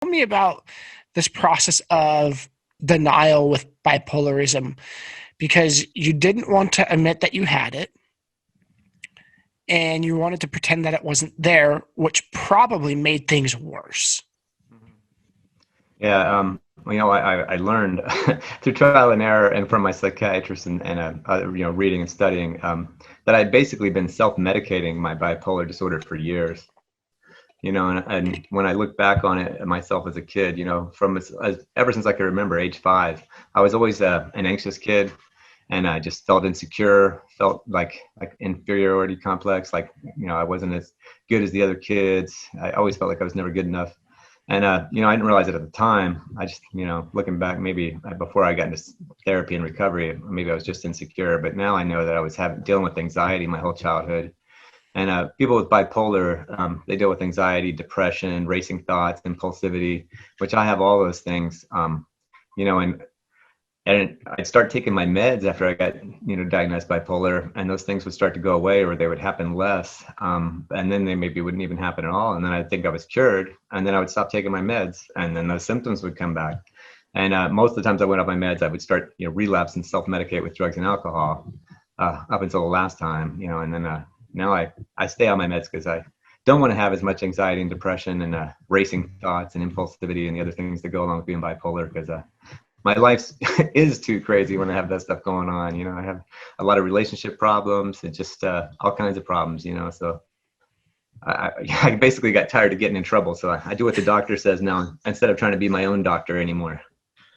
Tell me about this process of denial with bipolarism because you didn't want to admit that you had it and you wanted to pretend that it wasn't there, which probably made things worse. Yeah, I learned through trial and error and from my psychiatrist and reading and studying that I'd basically been self-medicating my bipolar disorder for years. And when I look back on it myself as a kid, from ever since I can remember, age 5, I was always an anxious kid, and I just felt insecure, felt like inferiority complex, like I wasn't as good as the other kids. I always felt like I was never good enough. And, I didn't realize it at the time. I just, looking back, maybe before I got into therapy and recovery, maybe I was just insecure. But now I know that I was dealing with anxiety my whole childhood. And people with bipolar, they deal with anxiety, depression, racing thoughts, impulsivity, which I have all those things. You know, and and I'd start taking my meds after I got diagnosed bipolar, and those things would start to go away, or they would happen less, and then they maybe wouldn't even happen at all, and then I'd think I was cured, and then I would stop taking my meds, and then those symptoms would come back. And most of the times I went off my meds, I would start relapse and self-medicate with drugs and alcohol, up until the last time, and then now I stay on my meds because I don't want to have as much anxiety and depression and racing thoughts and impulsivity and the other things that go along with being bipolar, because my life is too crazy when I have that stuff going on. I have a lot of relationship problems and just all kinds of problems, so I basically got tired of getting in trouble. So I do what the doctor says now instead of trying to be my own doctor anymore.